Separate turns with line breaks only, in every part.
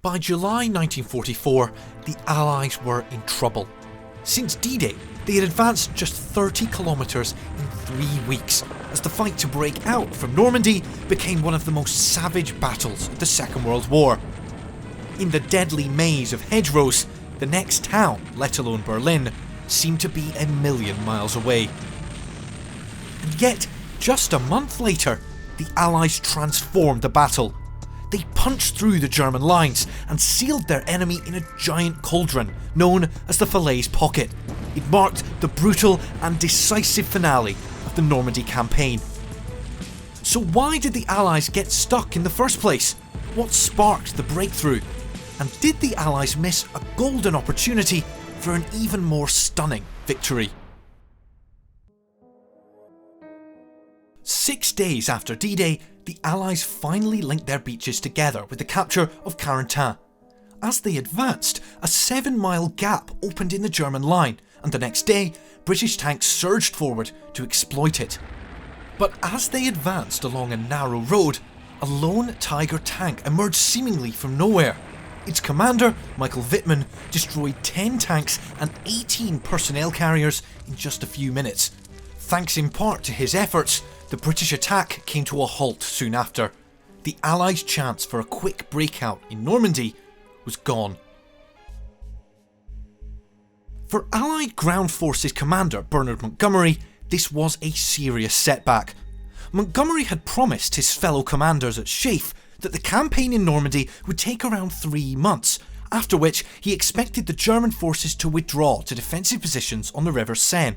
By July 1944, the Allies were in trouble. Since D-Day, they had advanced just 30 kilometres in 3 weeks, as the fight to break out from Normandy became one of the most savage battles of the Second World War. In the deadly maze of hedgerows, the next town, let alone Berlin, seemed to be a million miles away. And yet, just a month later, the Allies transformed the battle. They punched through the German lines and sealed their enemy in a giant cauldron known as the Falaise Pocket. It marked the brutal and decisive finale of the Normandy Campaign. So why did the Allies get stuck in the first place? What sparked the breakthrough? And did the Allies miss a golden opportunity for an even more stunning victory? 6 days after D-Day, the Allies finally linked their beaches together with the capture of Carentan. As they advanced, a 7-mile gap opened in the German line, and the next day, British tanks surged forward to exploit it. But as they advanced along a narrow road, a lone Tiger tank emerged seemingly from nowhere. Its commander, Michael Wittmann, destroyed 10 tanks and 18 personnel carriers in just a few minutes. Thanks in part to his efforts, the British attack came to a halt soon after. The Allies' chance for a quick breakout in Normandy was gone. For Allied Ground Forces Commander Bernard Montgomery, this was a serious setback. Montgomery had promised his fellow commanders at Schaeff that the campaign in Normandy would take around 3 months, after which he expected the German forces to withdraw to defensive positions on the River Seine.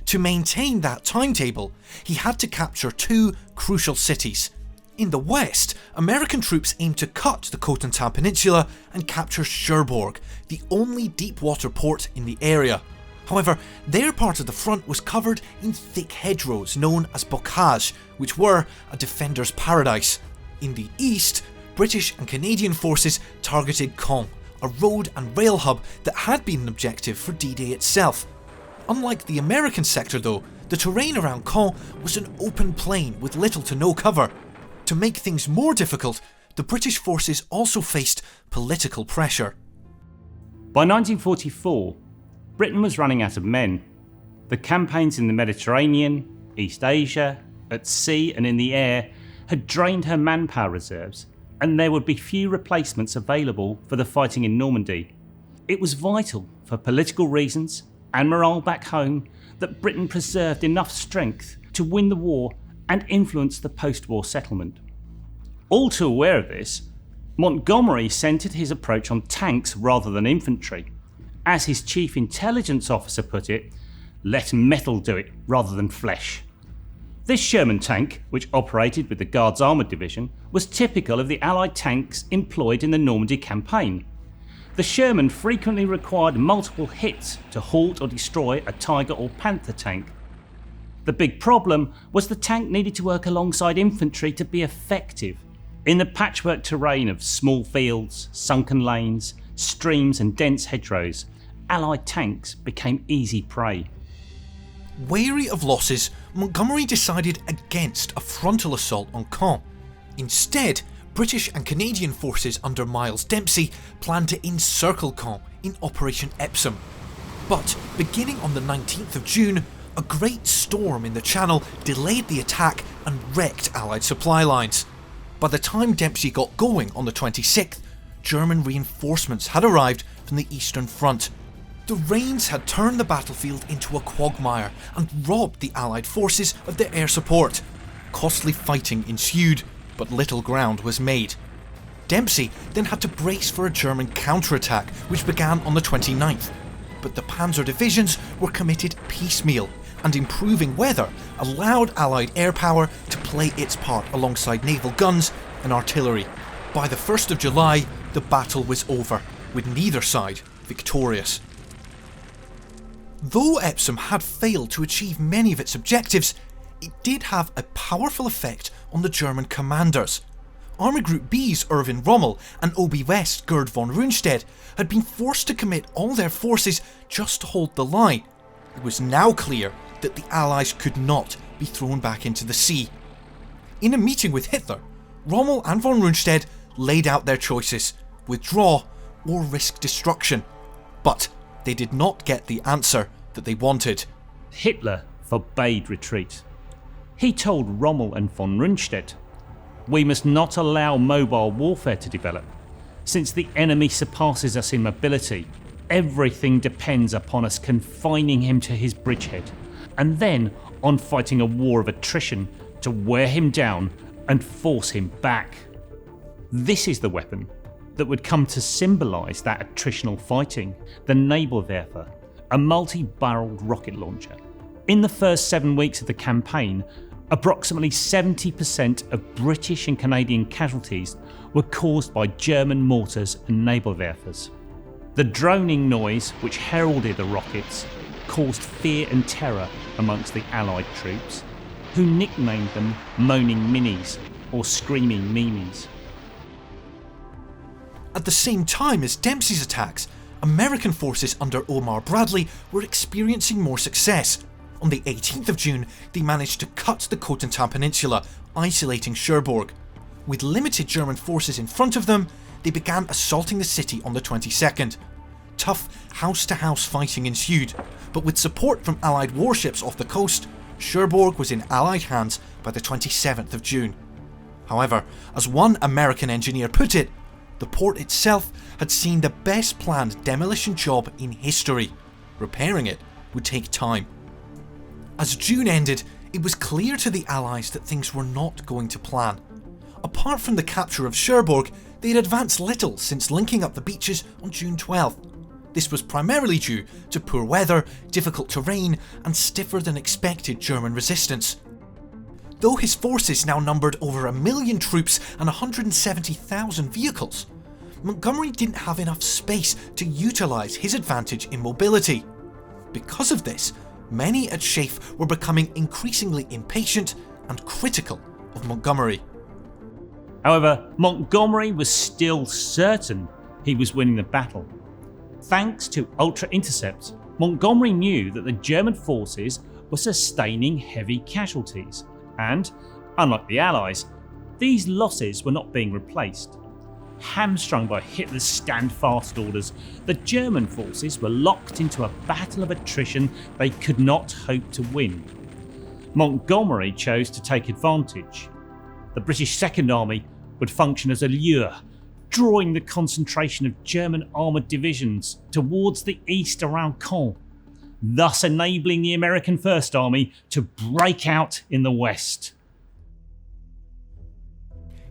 To maintain that timetable, he had to capture 2 crucial cities. In the west, American troops aimed to cut the Cotentin Peninsula and capture Cherbourg, the only deep water port in the area. However, their part of the front was covered in thick hedgerows known as bocage, which were a defender's paradise. In the east, British and Canadian forces targeted Caen, a road and rail hub that had been an objective for D-Day itself. Unlike the American sector though, the terrain around Caen was an open plain with little to no cover. To make things more difficult, the British forces also faced political pressure.
By 1944, Britain was running out of men. The campaigns in the Mediterranean, East Asia, at sea and in the air had drained her manpower reserves, and there would be few replacements available for the fighting in Normandy. It was vital, for political reasons and morale back home, that Britain preserved enough strength to win the war and influence the post-war settlement. All too aware of this, Montgomery centred his approach on tanks rather than infantry. As his chief intelligence officer put it, let metal do it rather than flesh. This Sherman tank, which operated with the Guards Armoured Division, was typical of the Allied tanks employed in the Normandy Campaign. The Sherman frequently required multiple hits to halt or destroy a Tiger or Panther tank. The big problem was the tank needed to work alongside infantry to be effective. In the patchwork terrain of small fields, sunken lanes, streams and dense hedgerows, Allied tanks became easy prey.
Wary of losses, Montgomery decided against a frontal assault on Caen. Instead, British and Canadian forces under Miles Dempsey planned to encircle Caen in Operation Epsom. But beginning on the 19th of June, a great storm in the Channel delayed the attack and wrecked Allied supply lines. By the time Dempsey got going on the 26th, German reinforcements had arrived from the Eastern Front. The rains had turned the battlefield into a quagmire and robbed the Allied forces of their air support. Costly fighting ensued, but little ground was made. Dempsey then had to brace for a German counterattack, which began on the 29th. But the panzer divisions were committed piecemeal, and improving weather allowed Allied air power to play its part alongside naval guns and artillery. By the 1st of July, the battle was over, with neither side victorious. Though Epsom had failed to achieve many of its objectives, it did have a powerful effect on the German commanders. Army Group B's Erwin Rommel and OB West Gerd von Rundstedt had been forced to commit all their forces just to hold the line. It was now clear that the Allies could not be thrown back into the sea. In a meeting with Hitler, Rommel and von Rundstedt laid out their choices: withdraw, or risk destruction. But they did not get the answer that they wanted.
Hitler forbade retreat. He told Rommel and von Rundstedt, "We must not allow mobile warfare to develop. Since the enemy surpasses us in mobility, everything depends upon us confining him to his bridgehead, and then on fighting a war of attrition to wear him down and force him back." This is the weapon that would come to symbolise that attritional fighting, the Nebelwerfer, a multi-barrelled rocket launcher. In the first 7 weeks of the campaign, approximately 70% of British and Canadian casualties were caused by German mortars and Nebelwerfers. The droning noise which heralded the rockets caused fear and terror amongst the Allied troops, who nicknamed them moaning minis or screaming mimes.
At the same time as Dempsey's attacks, American forces under Omar Bradley were experiencing more success. On the 18th of June, they managed to cut the Cotentin Peninsula, isolating Cherbourg. With limited German forces in front of them, they began assaulting the city on the 22nd. Tough house-to-house fighting ensued, but with support from Allied warships off the coast, Cherbourg was in Allied hands by the 27th of June. However, as one American engineer put it, the port itself had seen the best planned demolition job in history. Repairing it would take time. As June ended, it was clear to the Allies that things were not going to plan. Apart from the capture of Cherbourg, they had advanced little since linking up the beaches on June 12th. This was primarily due to poor weather, difficult terrain, and stiffer than expected German resistance. Though his forces now numbered over 1 million troops and 170,000 vehicles, Montgomery didn't have enough space to utilise his advantage in mobility. Because of this, many at Scharfe were becoming increasingly impatient and critical of Montgomery.
However, Montgomery was still certain he was winning the battle. Thanks to ultra intercepts, Montgomery knew that the German forces were sustaining heavy casualties, and, unlike the Allies, these losses were not being replaced. Hamstrung by Hitler's stand-fast orders, the German forces were locked into a battle of attrition they could not hope to win. Montgomery chose to take advantage. The British Second Army would function as a lure, drawing the concentration of German armoured divisions towards the east around Caen, thus enabling the American First Army to break out in the west.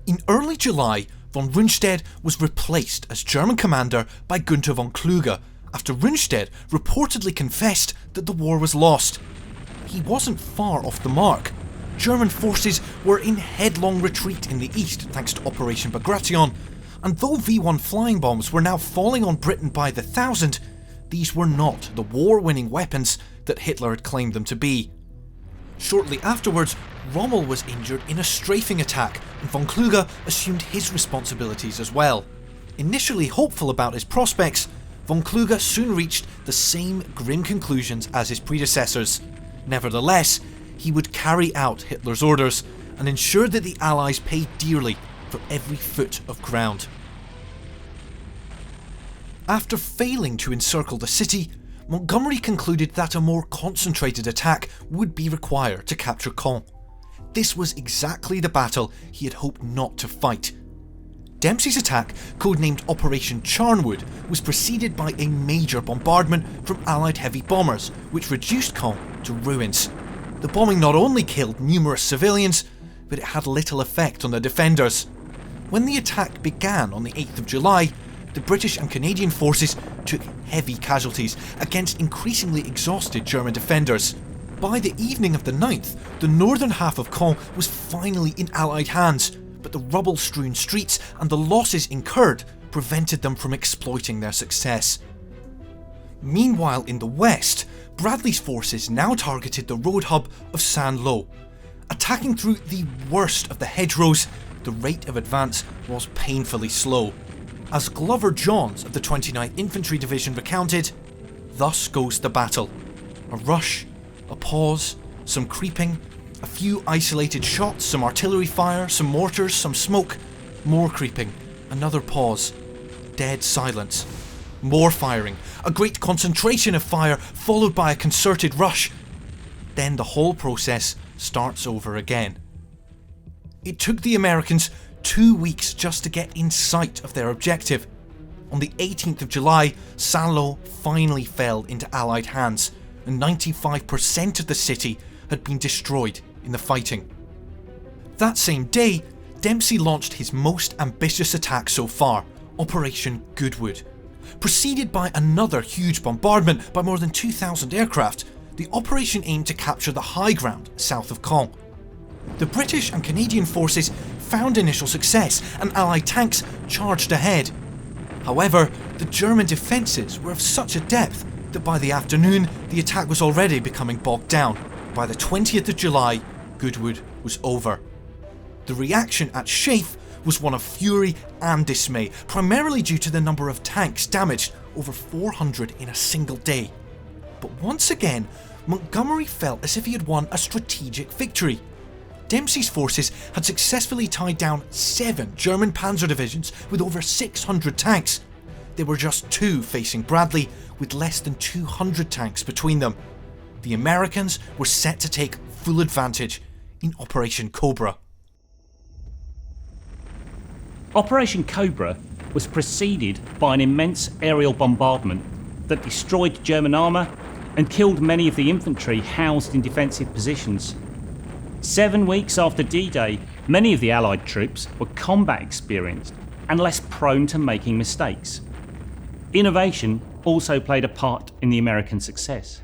In early July, von Rundstedt was replaced as German commander by Günther von Kluge after Rundstedt reportedly confessed that the war was lost. He wasn't far off the mark. German forces were in headlong retreat in the east thanks to Operation Bagration, and though V-1 flying bombs were now falling on Britain by the thousand, these were not the war-winning weapons that Hitler had claimed them to be. Shortly afterwards, Rommel was injured in a strafing attack, and von Kluge assumed his responsibilities as well. Initially hopeful about his prospects, von Kluge soon reached the same grim conclusions as his predecessors. Nevertheless, he would carry out Hitler's orders and ensure that the Allies paid dearly for every foot of ground. After failing to encircle the city, Montgomery concluded that a more concentrated attack would be required to capture Caen. This was exactly the battle he had hoped not to fight. Dempsey's attack, codenamed Operation Charnwood, was preceded by a major bombardment from Allied heavy bombers, which reduced Caen to ruins. The bombing not only killed numerous civilians, but it had little effect on the defenders. When the attack began on the 8th of July, the British and Canadian forces took heavy casualties against increasingly exhausted German defenders. By the evening of the 9th, the northern half of Caen was finally in Allied hands, but the rubble-strewn streets and the losses incurred prevented them from exploiting their success. Meanwhile, in the west, Bradley's forces now targeted the road hub of Saint-Lô. Attacking through the worst of the hedgerows, the rate of advance was painfully slow. As Glover Johns of the 29th Infantry Division recounted, "Thus goes the battle. A rush, a pause, some creeping, a few isolated shots, some artillery fire, some mortars, some smoke, more creeping, another pause. dead silence. More firing, a great concentration of fire followed by a concerted rush. Then the whole process starts over again. It took the Americans 2 weeks just to get in sight of their objective. On the 18th of July, Saint-Lô finally fell into Allied hands, and 95% of the city had been destroyed in the fighting. That same day, Dempsey launched his most ambitious attack so far, Operation Goodwood. Preceded by another huge bombardment by more than 2,000 aircraft, the operation aimed to capture the high ground south of Caen. The British and Canadian forces found initial success and Allied tanks charged ahead. However, the German defences were of such a depth that by the afternoon the attack was already becoming bogged down. By the 20th of July, Goodwood was over. The reaction at Sheaffe was one of fury and dismay, primarily due to the number of tanks damaged, over 400 in a single day. But once again, Montgomery felt as if he had won a strategic victory. Dempsey's forces had successfully tied down 7 German panzer divisions with over 600 tanks. There were just 2 facing Bradley, with less than 200 tanks between them. The Americans were set to take full advantage in Operation Cobra.
Operation Cobra was preceded by an immense aerial bombardment that destroyed German armour and killed many of the infantry housed in defensive positions. 7 weeks after D-Day, many of the Allied troops were combat experienced and less prone to making mistakes. Innovation also played a part in the American success.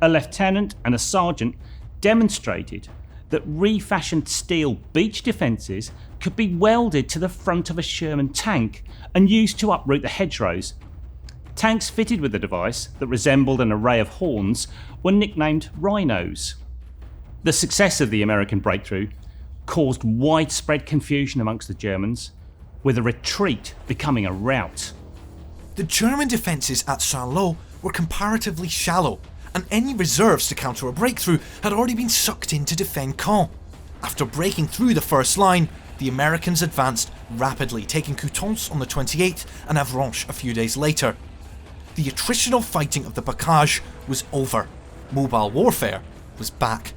A lieutenant and a sergeant demonstrated that refashioned steel beach defences could be welded to the front of a Sherman tank and used to uproot the hedgerows. Tanks fitted with the device that resembled an array of horns were nicknamed rhinos. The success of the American breakthrough caused widespread confusion amongst the Germans, with a retreat becoming a rout.
The German defences at Saint-Lô were comparatively shallow, and any reserves to counter a breakthrough had already been sucked in to defend Caen. After breaking through the first line, the Americans advanced rapidly, taking Coutances on the 28th and Avranches a few days later. The attritional fighting of the Bocage was over. Mobile warfare was back.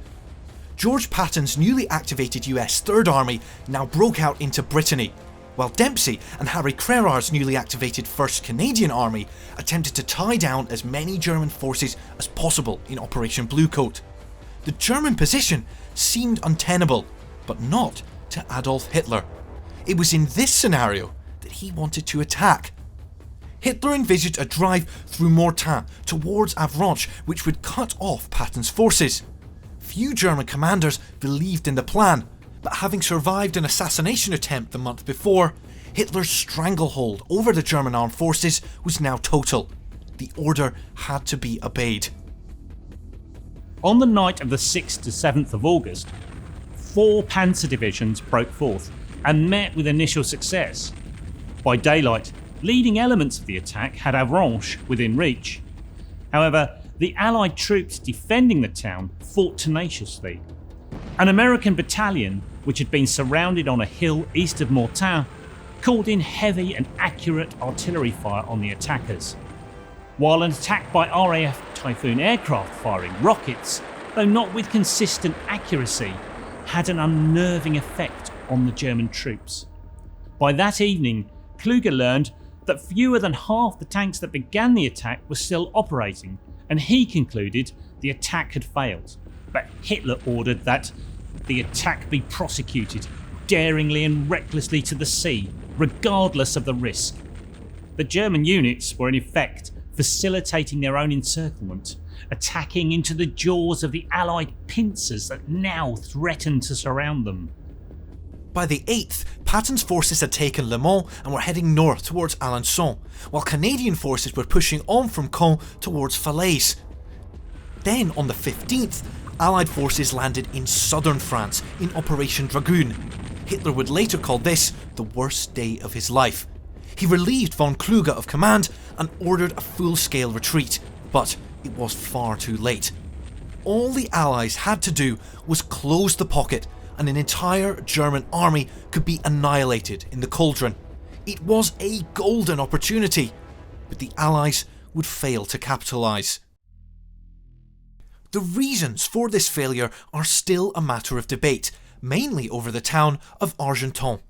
George Patton's newly activated US Third Army now broke out into Brittany, while Dempsey and Harry Crerar's newly activated 1st Canadian Army attempted to tie down as many German forces as possible in Operation Bluecoat. The German position seemed untenable, but not to Adolf Hitler. It was in this scenario that he wanted to attack. Hitler envisaged a drive through Mortain towards Avranches, which would cut off Patton's forces. Few German commanders believed in the plan, but having survived an assassination attempt the month before, Hitler's stranglehold over the German armed forces was now total. The order had to be obeyed.
On the night of the 6th to 7th of August, 4 panzer divisions broke forth and met with initial success. By daylight, leading elements of the attack had Avranches within reach. However, the Allied troops defending the town fought tenaciously. An American battalion, which had been surrounded on a hill east of Mortain, called in heavy and accurate artillery fire on the attackers, while an attack by RAF Typhoon aircraft firing rockets, though not with consistent accuracy, had an unnerving effect on the German troops. By that evening, Kluge learned that fewer than half the tanks that began the attack were still operating, and he concluded the attack had failed. But Hitler ordered that the attack be prosecuted daringly and recklessly to the sea, regardless of the risk. The German units were in effect facilitating their own encirclement, attacking into the jaws of the Allied pincers that now threatened to surround them.
By the 8th, Patton's forces had taken Le Mans and were heading north towards Alençon, while Canadian forces were pushing on from Caen towards Falaise. Then, on the 15th, Allied forces landed in southern France in Operation Dragoon. Hitler would later call this the worst day of his life. He relieved von Kluge of command and ordered a full-scale retreat, but it was far too late. All the Allies had to do was close the pocket, and an entire German army could be annihilated in the cauldron. It was a golden opportunity, but the Allies would fail to capitalise. The reasons for this failure are still a matter of debate, mainly over the town of Argenton.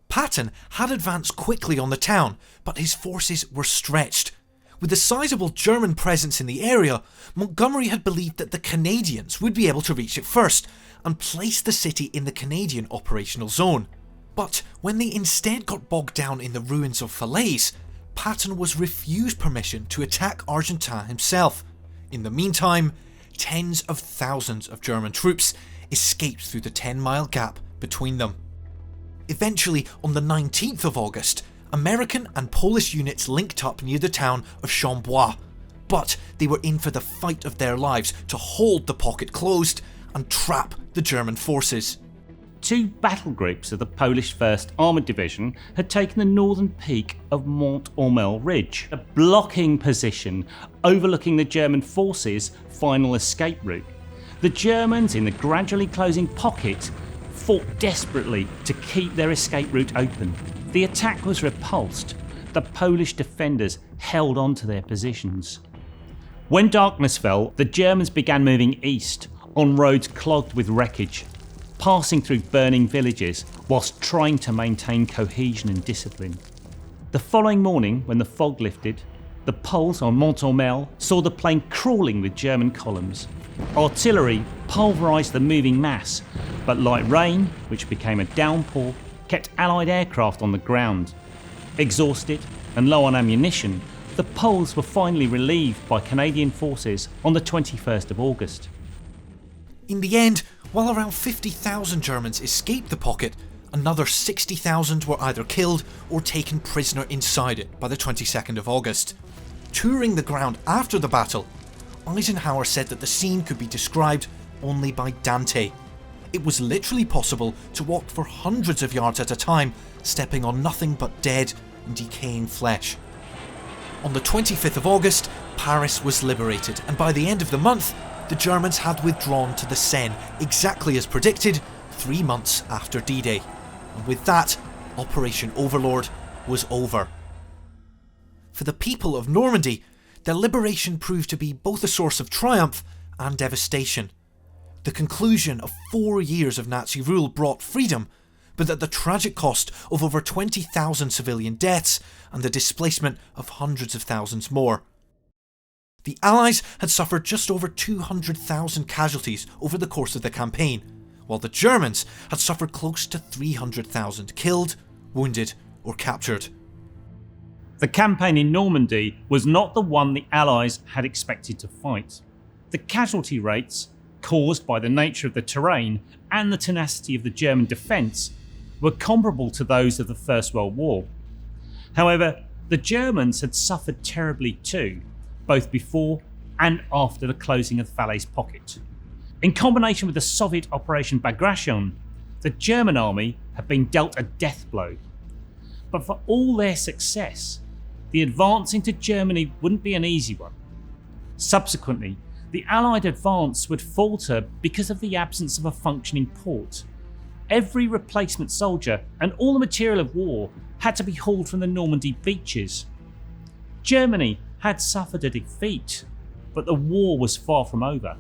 Patton had advanced quickly on the town, but his forces were stretched. With a sizable German presence in the area, Montgomery had believed that the Canadians would be able to reach it first and place the city in the Canadian operational zone. But when they instead got bogged down in the ruins of Falaise, Patton was refused permission to attack Argentan himself. In the meantime, tens of thousands of German troops escaped through the 10-mile gap between them. Eventually, on the 19th of August, American and Polish units linked up near the town of Chambois, but they were in for the fight of their lives to hold the pocket closed and trap the German forces.
Two battle groups of the Polish 1st Armoured Division had taken the northern peak of Mont Ormel Ridge, a blocking position overlooking the German forces' final escape route. The Germans, in the gradually closing pocket, fought desperately to keep their escape route open. The attack was repulsed. The Polish defenders held on to their positions. When darkness fell, the Germans began moving east on roads clogged with wreckage, passing through burning villages whilst trying to maintain cohesion and discipline. The following morning, when the fog lifted, the Poles on Mont Ormel saw the plain crawling with German columns. Artillery pulverised the moving mass, but light rain, which became a downpour, kept Allied aircraft on the ground. Exhausted and low on ammunition, the Poles were finally relieved by Canadian forces on the 21st of August.
In the end, while around 50,000 Germans escaped the pocket, another 60,000 were either killed or taken prisoner inside it by the 22nd of August. Touring the ground after the battle, Eisenhower said that the scene could be described only by Dante. It was literally possible to walk for hundreds of yards at a time, stepping on nothing but dead and decaying flesh. On the 25th of August, Paris was liberated, and by the end of the month, the Germans had withdrawn to the Seine, exactly as predicted, 3 months after D-Day. And with that, Operation Overlord was over. For the people of Normandy, their liberation proved to be both a source of triumph and devastation. The conclusion of 4 years of Nazi rule brought freedom, but at the tragic cost of over 20,000 civilian deaths and the displacement of hundreds of thousands more. The Allies had suffered just over 200,000 casualties over the course of the campaign, while the Germans had suffered close to 300,000 killed, wounded or captured.
The campaign in Normandy was not the one the Allies had expected to fight. The casualty rates, caused by the nature of the terrain and the tenacity of the German defence, were comparable to those of the First World War. However, the Germans had suffered terribly too, both before and after the closing of the Falaise Pocket. In combination with the Soviet Operation Bagration, the German army had been dealt a death blow. But for all their success, the advance into Germany wouldn't be an easy one. Subsequently, the Allied advance would falter because of the absence of a functioning port. Every replacement soldier and all the material of war had to be hauled from the Normandy beaches. Germany had suffered a defeat, but the war was far from over.